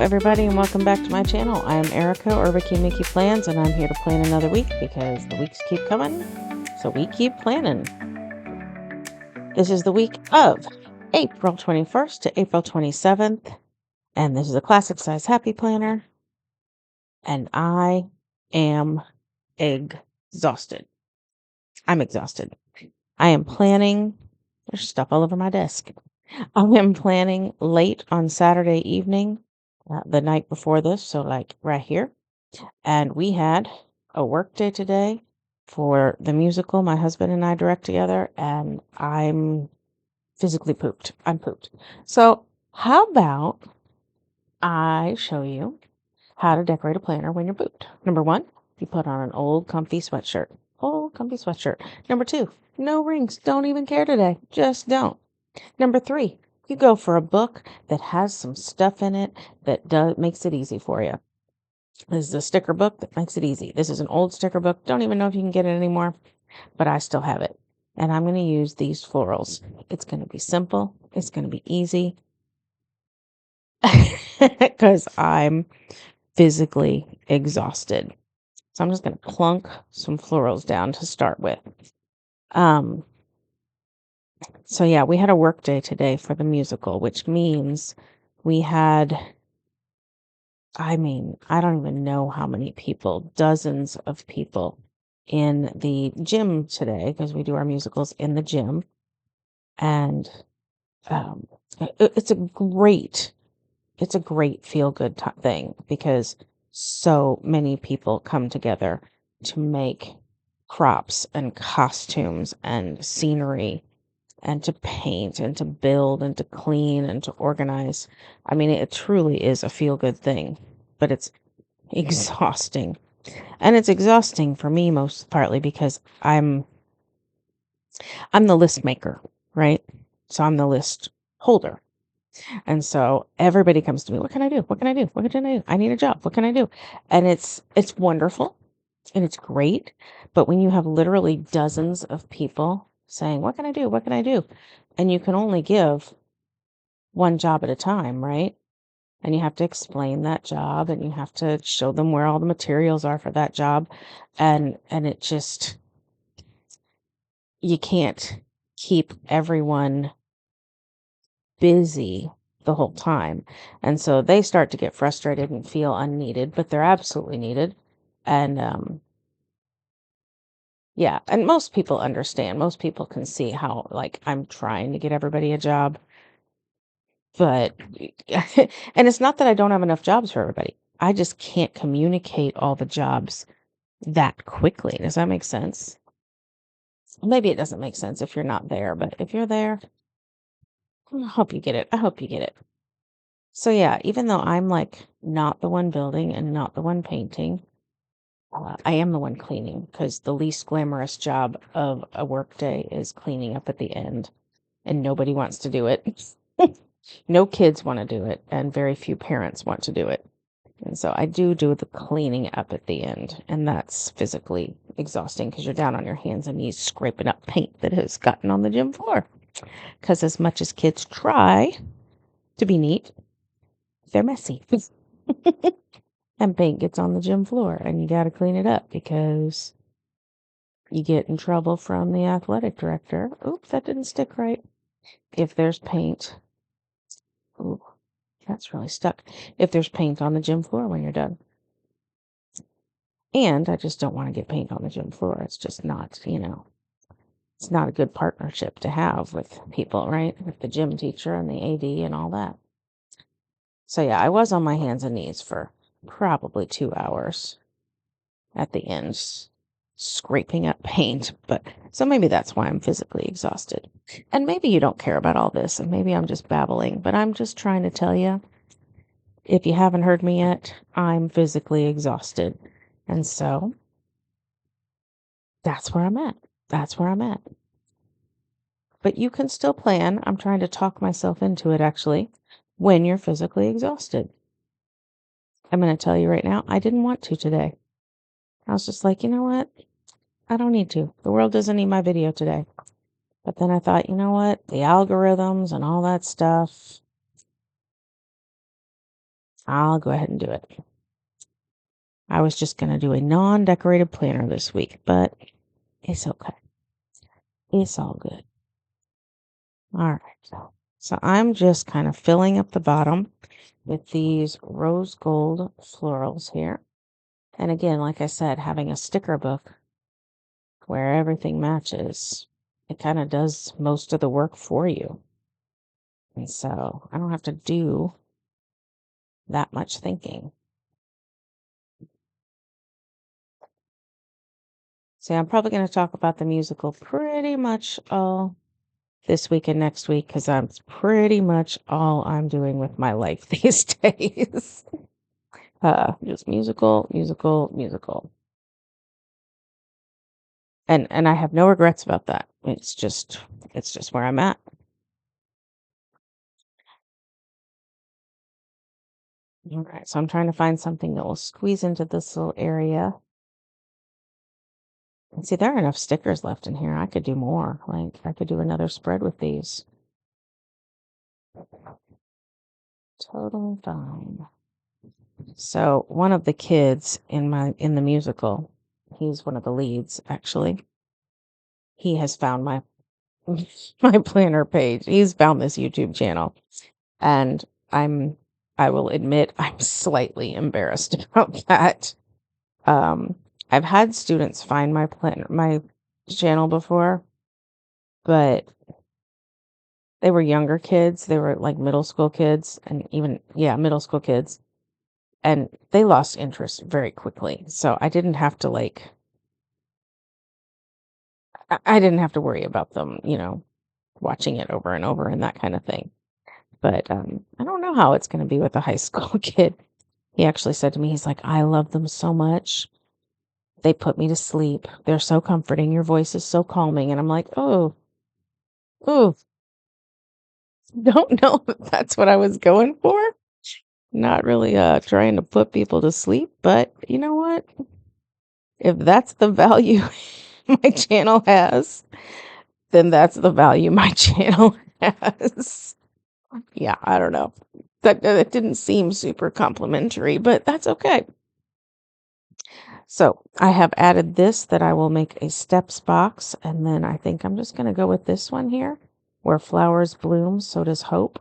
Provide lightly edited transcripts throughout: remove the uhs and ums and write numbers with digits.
everybody, and welcome back to my channel. I am Erica, or Vicky Mickey Plans, and I'm here to plan another week because the weeks keep coming, so we keep planning. This is the week of April 21st to April 27th, and this is a classic size happy planner, and I am exhausted. I'm exhausted. I am planning, there's stuff all over my desk. I am planning late on Saturday evening, the night before this, so like right here. And we had a work day today for the musical my husband and I direct together, and I'm physically pooped. I'm pooped. So how about I show you how to decorate a planner when you're pooped? Number one, you put on an old comfy sweatshirt. Old comfy sweatshirt. Number two, no rings. Don't even care today. Just don't. Number three, you go for a book that has some stuff in it that makes it easy for you. This is a sticker book that makes it easy. This is an old sticker book. Don't even know if you can get it anymore, but I still have it. And I'm going to use these florals. It's going to be simple. It's going to be easy because I'm physically exhausted. So I'm just going to plunk some florals down to start with. So yeah, we had a work day today for the musical, which means we had, I don't even know how many people, dozens of people in the gym today, because we do our musicals in the gym. And um, it's a great feel good thing because so many people come together to make props and costumes and scenery and to paint and to build and to clean and to organize. I mean, it truly is a feel good thing, but it's exhausting. And it's exhausting for me most partly because I'm the list maker, right? So I'm the list holder. And so everybody comes to me, what can I do? What can I do? What can I do? I need a job. What can I do? And it's wonderful and it's great. But when you have literally dozens of people saying, what can I do? What can I do? And you can only give one job at a time, right? And you have to explain that job and you have to show them where all the materials are for that job. And it just, you can't keep everyone busy the whole time. And so they start to get frustrated and feel unneeded, but they're absolutely needed. And yeah, and most people understand. Most people can see how like I'm trying to get everybody a job. But and it's not that I don't have enough jobs for everybody. I just can't communicate all the jobs that quickly. Does that make sense? Maybe it doesn't make sense if you're not there, but if you're there, I hope you get it. I hope you get it. So yeah, even though I'm like not the one building and not the one painting, I am the one cleaning because the least glamorous job of a work day is cleaning up at the end, and nobody wants to do it. No kids want to do it, and very few parents want to do it. And so I do the cleaning up at the end, and that's physically exhausting because you're down on your hands and knees scraping up paint that has gotten on the gym floor. Because as much as kids try to be neat, they're messy. And paint gets on the gym floor, and you got to clean it up because you get in trouble from the athletic director. Oops, that didn't stick right. If there's paint. Ooh, that's really stuck. If there's paint on the gym floor when you're done. And I just don't want to get paint on the gym floor. It's just not, it's not a good partnership to have with people, right? With the gym teacher and the AD and all that. So yeah, I was on my hands and knees for probably 2 hours at the end, scraping up paint. But so maybe that's why I'm physically exhausted. And maybe you don't care about all this, and maybe I'm just babbling, but I'm just trying to tell you, if you haven't heard me yet, I'm physically exhausted. And so that's where I'm at. That's where I'm at. But you can still plan. I'm trying to talk myself into it, actually, when you're physically exhausted. I'm going to tell you right now, I didn't want to today. I was just like, you know what? I don't need to. The world doesn't need my video today. But then I thought, you know what? The algorithms and all that stuff. I'll go ahead and do it. I was just going to do a non-decorated planner this week, but it's okay. It's all good. All right. So I'm just kind of filling up the bottom with these rose gold florals here. And again, like I said, having a sticker book where everything matches, it kind of does most of the work for you. And so I don't have to do that much thinking. So I'm probably going to talk about the musical pretty much all this week and next week because that's pretty much all I'm doing with my life these days. Just musical, musical, musical. And I have no regrets about that. It's just where I'm at. All right, so I'm trying to find something that will squeeze into this little area. And see, there are enough stickers left in here. I could do more. Like I could do another spread with these. Totally fine. So one of the kids in the musical, he's one of the leads actually. He has found my my planner page. He's found this YouTube channel, and I will admit I'm slightly embarrassed about that. Um, I've had students find my channel before, but they were younger kids. They were like middle school kids, and even yeah, middle school kids, and they lost interest very quickly. So I didn't have to I didn't have to worry about them, watching it over and over and that kind of thing. But I don't know how it's going to be with a high school kid. He actually said to me, he's like, I love them so much. They put me to sleep. They're so comforting. Your voice is so calming. And I'm like, oh, don't know if that's what I was going for. Not really trying to put people to sleep. But you know what? If that's the value my channel has, then that's the value my channel has. Yeah, I don't know. That didn't seem super complimentary, but that's okay. So I have added this that I will make a steps box, and then I think I'm just going to go with this one here, where flowers bloom, so does hope.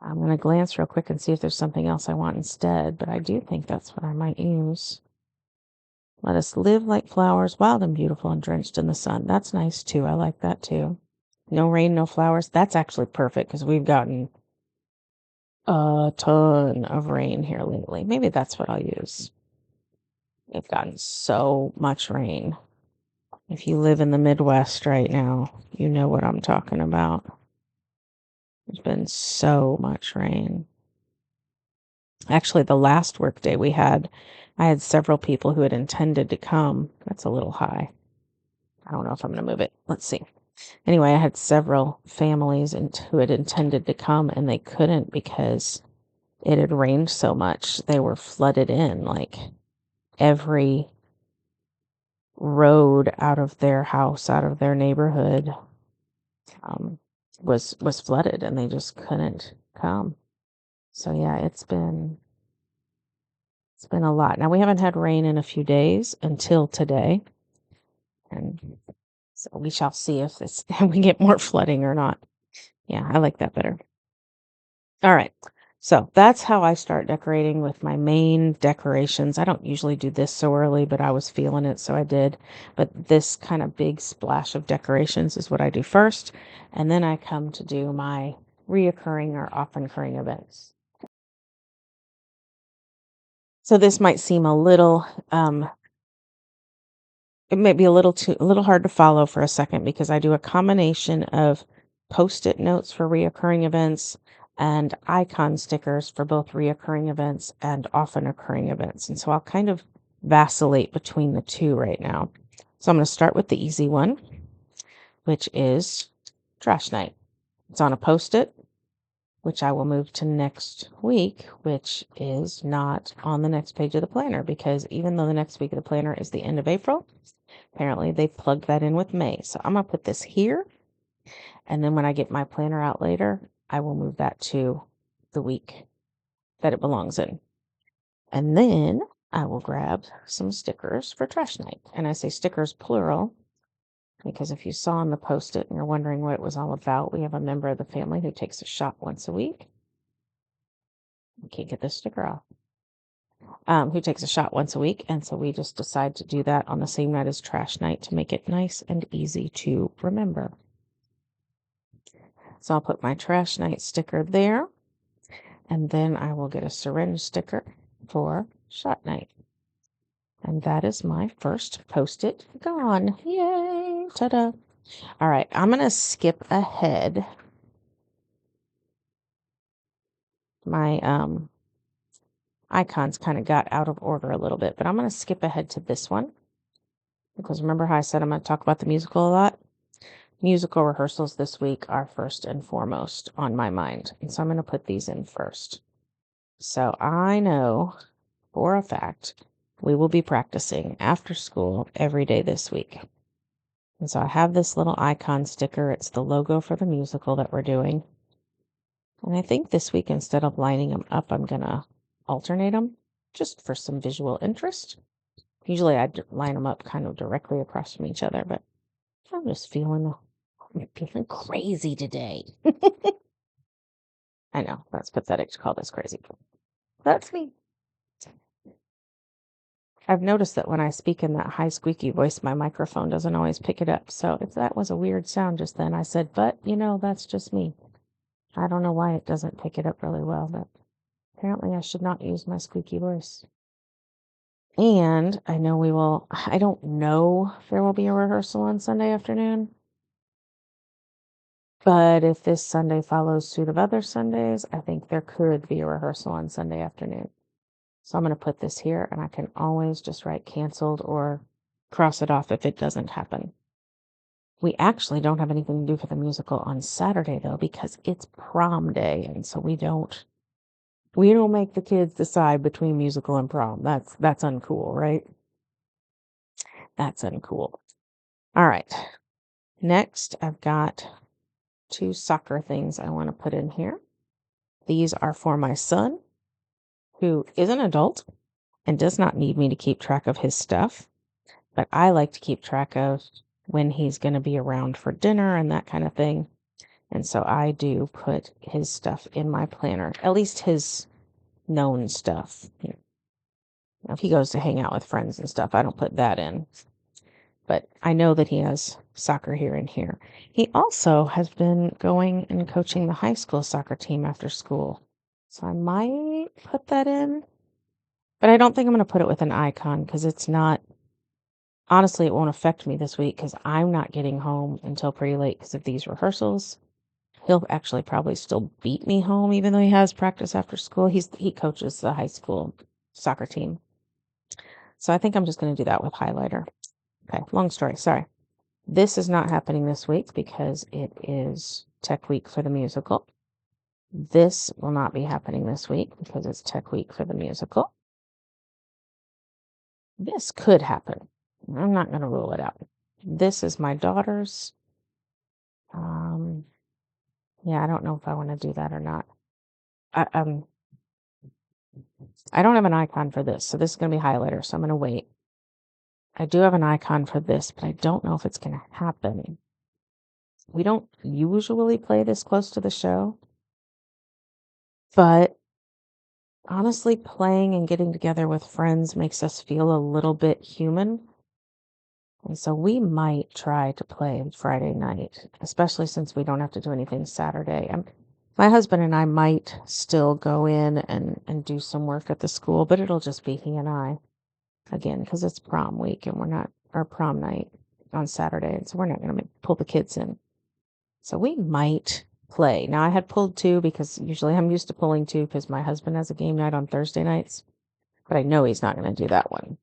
I'm going to glance real quick and see if there's something else I want instead, but I do think that's what I might use. Let us live like flowers, wild and beautiful and drenched in the sun. That's nice too. I like that too. No rain, no flowers. That's actually perfect because we've gotten a ton of rain here lately. Maybe that's what I'll use. We've gotten so much rain. If you live in the Midwest right now, you know what I'm talking about. There's been so much rain. Actually, the last work day I had several people who had intended to come. That's a little high. I don't know if I'm going to move it. Let's see. Anyway, I had several families who had intended to come and they couldn't because it had rained so much. They were flooded in. Like every road out of their house, out of their neighborhood, was flooded, and they just couldn't come. So yeah, it's been a lot. Now we haven't had rain in a few days until today, and so we shall see if we get more flooding or not. Yeah, I like that better. All right. So that's how I start decorating with my main decorations. I don't usually do this so early, but I was feeling it, so I did. But this kind of big splash of decorations is what I do first. And then I come to do my reoccurring or often occurring events. So this might seem it may be a little hard to follow for a second because I do a combination of post-it notes for reoccurring events and icon stickers for both reoccurring events and often occurring events. And so I'll kind of vacillate between the two right now. So I'm going to start with the easy one, which is trash night. It's on a post-it, which I will move to next week, which is not on the next page of the planner because even though the next week of the planner is the end of April, apparently they plugged that in with May. So I'm going to put this here. And then when I get my planner out later, I will move that to the week that it belongs in. And then I will grab some stickers for trash night. And I say stickers plural because if you saw on the Post-it and you're wondering what it was all about, we have a member of the family who takes a shot once a week. I can't get this sticker off. Who takes a shot once a week. And so we just decide to do that on the same night as trash night to make it nice and easy to remember. So I'll put my trash night sticker there. And then I will get a syringe sticker for shot night. And that is my first Post-it gone. Yay! Ta-da! All right, I'm going to skip ahead. My icons kind of got out of order a little bit, but I'm going to skip ahead to this one. Because remember how I said I'm going to talk about the musical a lot? Musical rehearsals this week are first and foremost on my mind. And so I'm going to put these in first. So I know for a fact we will be practicing after school every day this week. And so I have this little icon sticker. It's the logo for the musical that we're doing. And I think this week, instead of lining them up, I'm going to alternate them just for some visual interest. Usually I'd line them up kind of directly across from each other, but I'm just feeling crazy today. I know, that's pathetic to call this crazy. That's me. I've noticed that when I speak in that high squeaky voice, my microphone doesn't always pick it up. So if that was a weird sound just then, I said, but, that's just me. I don't know why it doesn't pick it up really well, but apparently I should not use my squeaky voice. And I don't know if there will be a rehearsal on Sunday afternoon. But if this Sunday follows suit of other Sundays, I think there could be a rehearsal on Sunday afternoon. So I'm going to put this here, and I can always just write canceled or cross it off if it doesn't happen. We actually don't have anything to do for the musical on Saturday, though, because it's prom day, and so we don't make the kids decide between musical and prom. That's uncool, right? That's uncool. All right. Next, I've got 2 soccer things I want to put in here. These are for my son, who is an adult and does not need me to keep track of his stuff, but I like to keep track of when he's going to be around for dinner and that kind of thing. And so I do put his stuff in my planner, at least his known stuff. Now, if he goes to hang out with friends and stuff, I don't put that in. But I know that he has soccer here and here. He also has been going and coaching the high school soccer team after school. So I might put that in. But I don't think I'm going to put it with an icon because it's not, honestly, it won't affect me this week because I'm not getting home until pretty late because of these rehearsals. He'll actually probably still beat me home even though he has practice after school. He coaches the high school soccer team. So I think I'm just going to do that with highlighter. Okay, long story, sorry. This is not happening this week because it is Tech Week for the musical. This will not be happening this week because it's Tech Week for the musical. This could happen. I'm not going to rule it out. This is my daughter's. Yeah, I don't know if I want to do that or not. I don't have an icon for this, so this is going to be highlighter, so I'm going to wait. I do have an icon for this, but I don't know if it's going to happen. We don't usually play this close to the show, but honestly, playing and getting together with friends makes us feel a little bit human. And so we might try to play Friday night, especially since we don't have to do anything Saturday. My husband and I might still go in and do some work at the school, but it'll just be he and I again, because it's prom week and our prom night on Saturday. And so we're not going to pull the kids in. So we might play. Now I had pulled 2 because usually I'm used to pulling 2 because my husband has a game night on Thursday nights, but I know he's not going to do that one.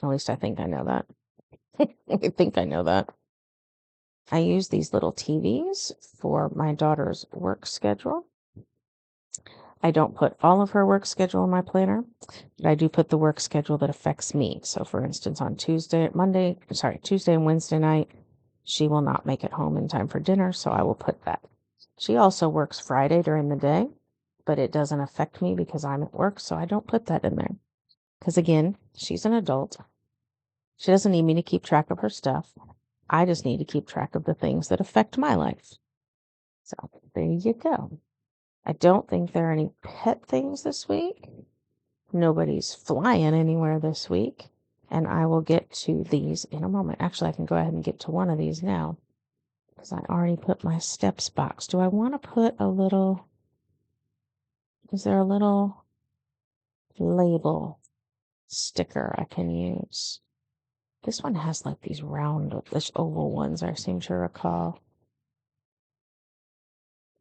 At least I think I know that. I think I know that. I use these little TVs for my daughter's work schedule. I don't put all of her work schedule in my planner, but I do put the work schedule that affects me. So for instance, on Tuesday and Wednesday night, she will not make it home in time for dinner, so I will put that. She also works Friday during the day, but it doesn't affect me because I'm at work, so I don't put that in there. Because again, she's an adult. She doesn't need me to keep track of her stuff. I just need to keep track of the things that affect my life. So there you go. I don't think there are any pet things this week. Nobody's flying anywhere this week. And I will get to these in a moment. Actually, I can go ahead and get to one of these now because I already put my steps box. Do I want to put a little, is there a little label sticker I can use? This one has like these round, this oval ones I seem to recall.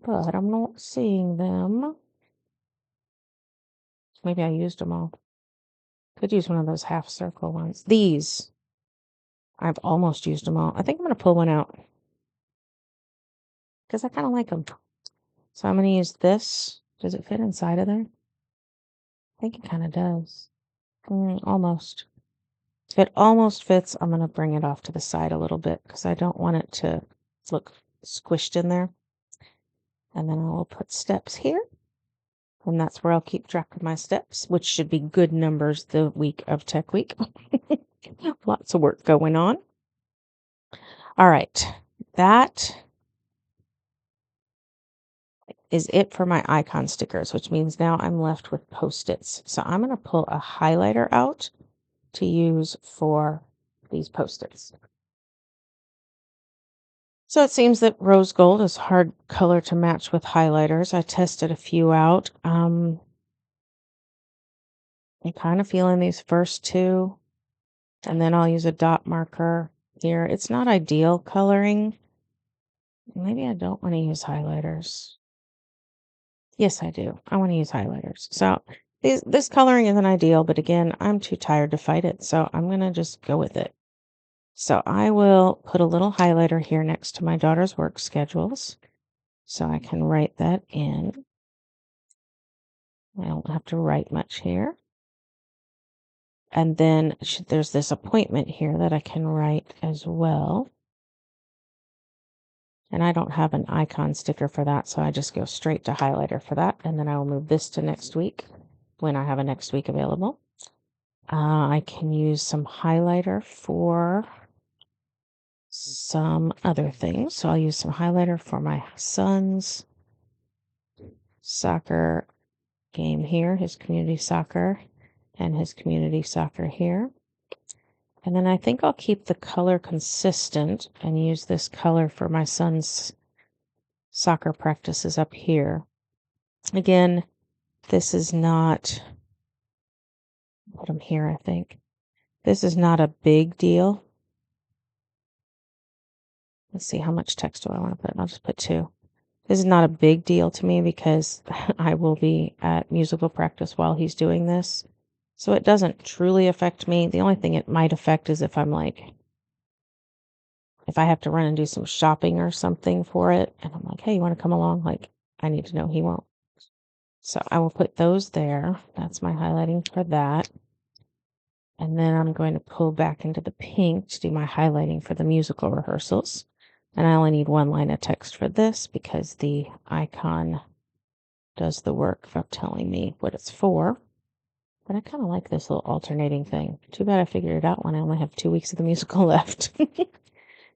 But I'm not seeing them. Maybe I used them all. Could use one of those half circle ones. These, I've almost used them all. I think I'm going to pull one out because I kind of like them. So I'm going to use this. Does it fit inside of there? I think it kind of does. Almost. If it almost fits, I'm going to bring it off to the side a little bit because I don't want it to look squished in there. And then I will put steps here. And that's where I'll keep track of my steps, which should be good numbers the week of Tech Week. Lots of work going on. All right. That is it for my icon stickers, which means now I'm left with Post-its. So I'm going to pull a highlighter out to use for these Post-its. So it seems that rose gold is hard color to match with highlighters. I tested a few out. I'm kind of feeling these first two, and then I'll use a dot marker here. It's not ideal coloring. Maybe I don't want to use highlighters. Yes, I do. I want to use highlighters. So this coloring isn't ideal, but again, I'm too tired to fight it. So I'm going to just go with it. So I will put a little highlighter here next to my daughter's work schedules. So I can write that in. I don't have to write much here. And then there's this appointment here that I can write as well. And I don't have an icon sticker for that, so I just go straight to highlighter for that. And then I will move this to next week when I have a next week available. I can use some highlighter for some other things. So I'll use some highlighter for my son's soccer game here, his community soccer, and his community soccer here. And then I think I'll keep the color consistent and use this color for my son's soccer practices up here. Again, this is not, put them here, I think. This is not a big deal. Let's see, how much text do I want to put? I'll just put 2. This is not a big deal to me because I will be at musical practice while he's doing this. So it doesn't truly affect me. The only thing it might affect is if I'm like, if I have to run and do some shopping or something for it, and I'm like, hey, you want to come along? Like, I need to know he won't. So I will put those there. That's my highlighting for that. And then I'm going to pull back into the pink to do my highlighting for the musical rehearsals. And I only need 1 line of text for this because the icon does the work of telling me what it's for. But I kind of like this little alternating thing. Too bad I figured it out when I only have 2 weeks of the musical left.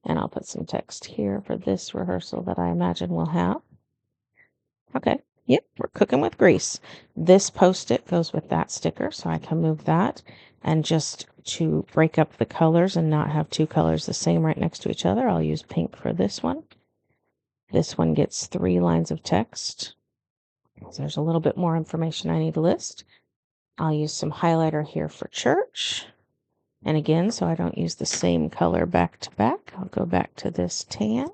And I'll put some text here for this rehearsal that I imagine we'll have. Okay. Yep, we're cooking with grease. This Post-it goes with that sticker, so I can move that. And just to break up the colors and not have 2 colors the same right next to each other, I'll use pink for this one. This one gets 3 lines of text. So there's a little bit more information I need to list. I'll use some highlighter here for church. And again, so I don't use the same color back to back, I'll go back to this tan.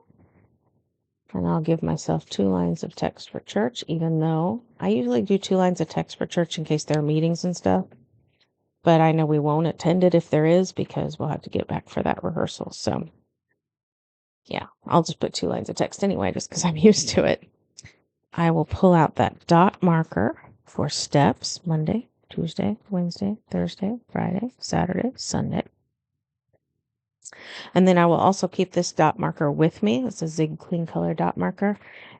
And I'll give myself 2 lines of text for church, even though I usually do 2 lines of text for church in case there are meetings and stuff. But I know we won't attend it if there is because we'll have to get back for that rehearsal. So yeah, I'll just put 2 lines of text anyway, just because I'm used to it. I will pull out that dot marker for steps Monday, Tuesday, Wednesday, Thursday, Friday, Saturday, Sunday. And then I will also keep this dot marker with me. It's a Zig Clean Color dot marker.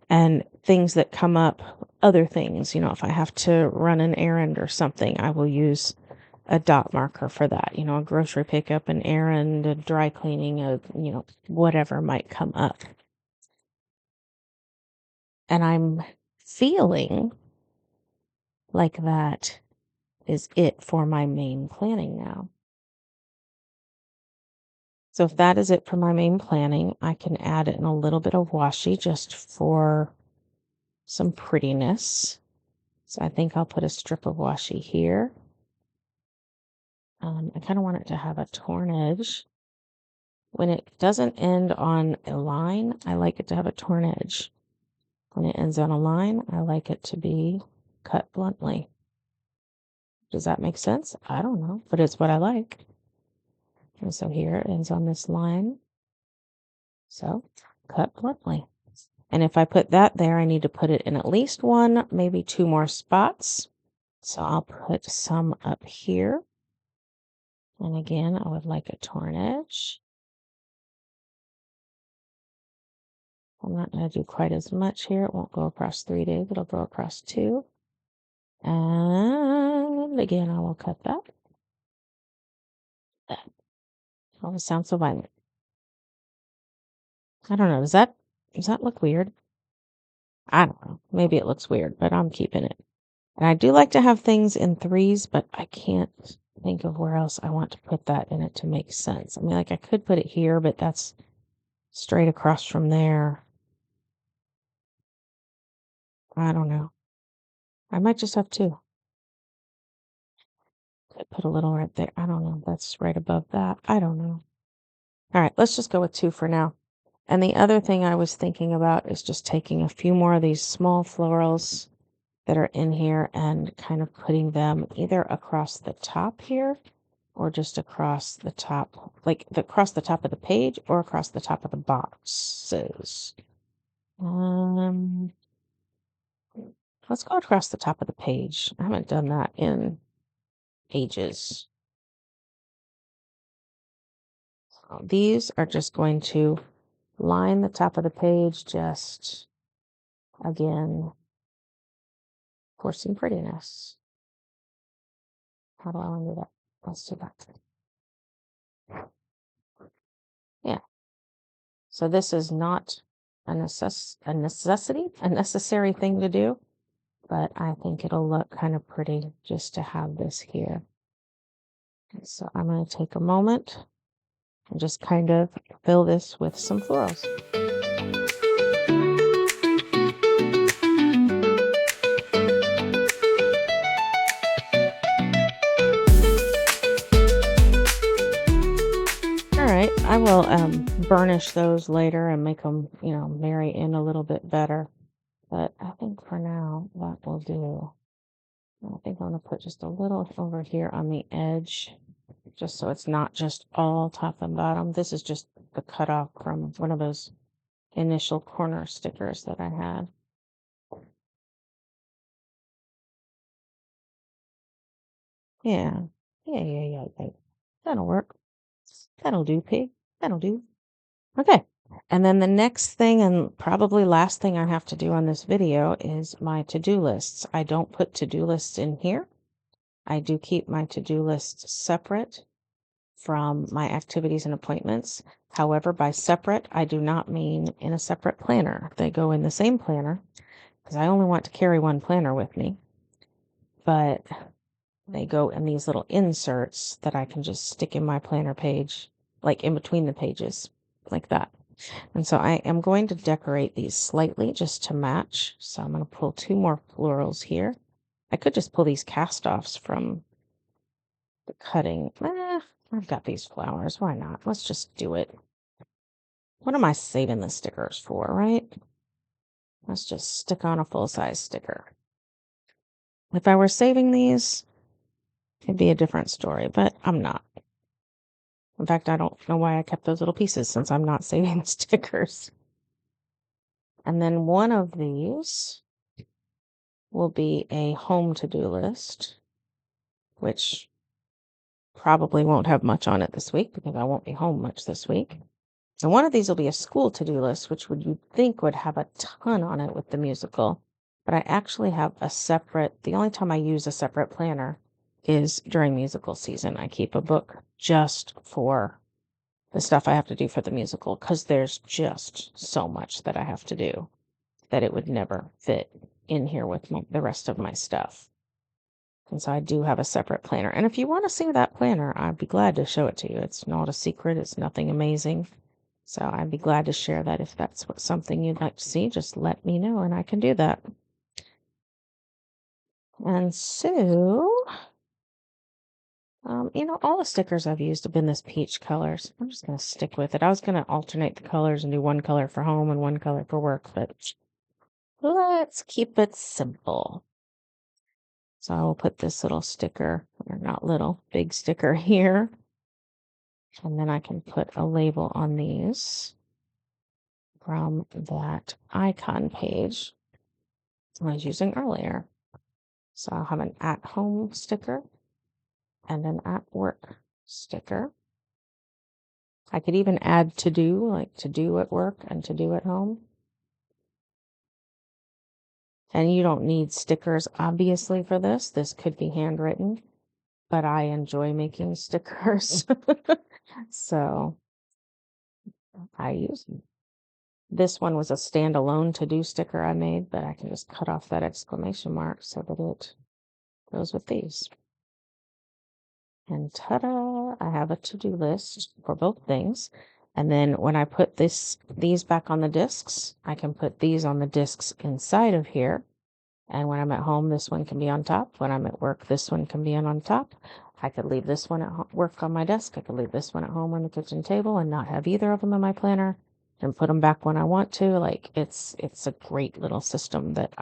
And things that come up, other things, if I have to run an errand or something, I will use a dot marker for that. A grocery pickup, an errand, a dry cleaning, whatever might come up. And I'm feeling like that is it for my main planning now. So if that is it for my main planning, I can add in a little bit of washi just for some prettiness. So I think I'll put a strip of washi here. I kind of want it to have a torn edge. When it doesn't end on a line, I like it to have a torn edge. When it ends on a line, I like it to be cut bluntly. Does that make sense? I don't know, but it's what I like. And so here it ends on this line. So cut bluntly. And if I put that there, I need to put it in at least one, maybe two more spots. So I'll put some up here. And again, I would like a torn edge. I'm not going to do quite as much here. It won't go across 3 days. It'll go across 2. And again, I will cut that. That always sounds so violent. I don't know. Does that look weird? I don't know. Maybe it looks weird, but I'm keeping it. And I do like to have things in threes, but I can't think of where else I want to put that in it to make sense. I mean, like I could put it here, but that's straight across from there. I don't know. I might just have two. Could put a little right there. I don't know. That's right above that. I don't know. All right, let's just go with 2 for now. And the other thing I was thinking about is just taking a few more of these small florals that are in here and kind of putting them either across the top here or just across the top, across the top of the page or across the top of the boxes. Let's go across the top of the page. I haven't done that in ages. So these are just going to line the top of the page, just again for some prettiness. How do I want to do that? Let's do that. Yeah. So this is not a necessary thing to do, but I think it'll look kind of pretty just to have this here. So I'm going to take a moment and just kind of fill this with some florals. All right, I will burnish those later and make them, marry in a little bit better. But I think for now that will do. I think I'm going to put just a little over here on the edge, just so it's not just all top and bottom. This is just the cutoff from one of those initial corner stickers that I had. Yeah. Yeah. That'll work. That'll do, pig. That'll do. Okay. And then the next thing and probably last thing I have to do on this video is my to-do lists. I don't put to-do lists in here. I do keep my to-do lists separate from my activities and appointments. However, by separate, I do not mean in a separate planner. They go in the same planner because I only want to carry one planner with me. But they go in these little inserts that I can just stick in my planner page, like in between the pages, like that. And so I am going to decorate these slightly just to match. So I'm going to pull 2 more florals here. I could just pull these cast-offs from the cutting. I've got these flowers. Why not? Let's just do it. What am I saving the stickers for, right? Let's just stick on a full-size sticker. If I were saving these, it'd be a different story, but I'm not. In fact, I don't know why I kept those little pieces since I'm not saving the stickers. And then one of these will be a home to-do list, which probably won't have much on it this week because I won't be home much this week. And one of these will be a school to-do list, which would you think would have a ton on it with the musical. But I actually have the only time I use a separate planner is during musical season. I keep a book just for the stuff I have to do for the musical because there's just so much that I have to do that it would never fit in here with the rest of my stuff. And so I do have a separate planner. And if you want to see that planner, I'd be glad to show it to you. It's not a secret. It's nothing amazing. So I'd be glad to share that. If that's something you'd like to see, just let me know and I can do that. And so, all the stickers I've used have been this peach color. So I'm just going to stick with it. I was going to alternate the colors and do one color for home and one color for work, but let's keep it simple. So I will put this little sticker, or not little, big sticker here. And then I can put a label on these from that icon page I was using earlier. So I'll have an at-home sticker and an at-work sticker. I could even add to do, like to do at work and to do at home. And you don't need stickers, obviously, for this. This could be handwritten, but I enjoy making stickers. So I use them. This one was a standalone to-do sticker I made, but I can just cut off that exclamation mark so that it goes with these. And ta-da! I have a to-do list for both things. And then when I put these back on the discs, I can put these on the discs inside of here. And when I'm at home, this one can be on top. When I'm at work, this one can be on top. I could leave this one at work on my desk. I could leave this one at home on the kitchen table and not have either of them in my planner and put them back when I want to. Like it's a great little system that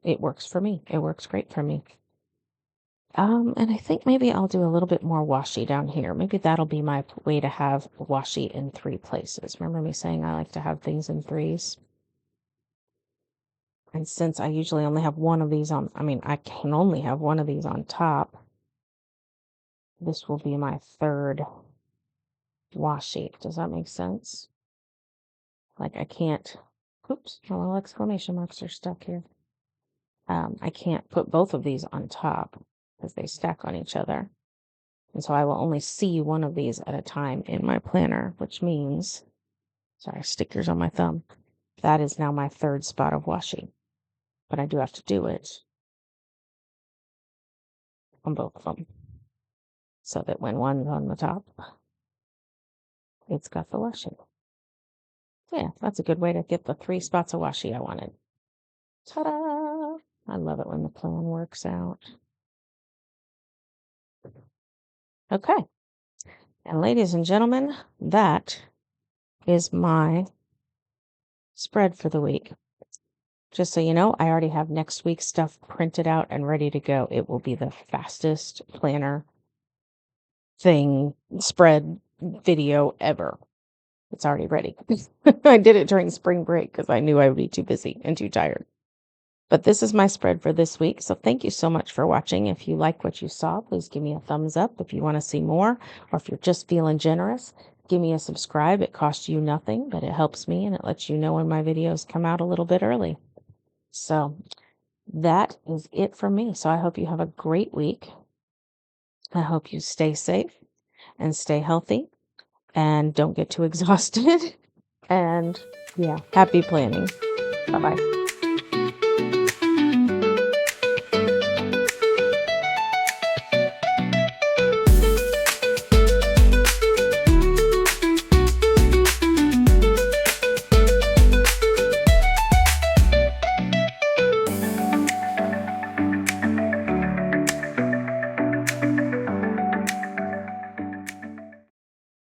it works for me. It works great for me. And I think maybe I'll do a little bit more washi down here. Maybe that'll be my way to have washi in 3 places. Remember me saying I like to have things in 3s? And since I usually only have one of these I can only have one of these on top. This will be my 3rd washi. Does that make sense? Like I can't, oops, my little exclamation marks are stuck here. I can't put both of these on top because they stack on each other. And so I will only see one of these at a time in my planner, which means, sorry, stickers on my thumb. That is now my 3rd spot of washi. But I do have to do it on both of them so that when one's on the top, it's got the washi. Yeah, that's a good way to get the 3 spots of washi I wanted. Ta-da! I love it when the plan works out. Okay. And ladies and gentlemen, that is my spread for the week. Just so you know, I already have next week's stuff printed out and ready to go. It will be the fastest planner spread video ever. It's already ready. I did it during spring break because I knew I would be too busy and too tired. But this is my spread for this week. So thank you so much for watching. If you like what you saw, please give me a thumbs up. If you want to see more, or if you're just feeling generous, give me a subscribe. It costs you nothing, but it helps me and it lets you know when my videos come out a little bit early. So that is it for me. So I hope you have a great week. I hope you stay safe and stay healthy and don't get too exhausted. And yeah, happy planning. Bye-bye.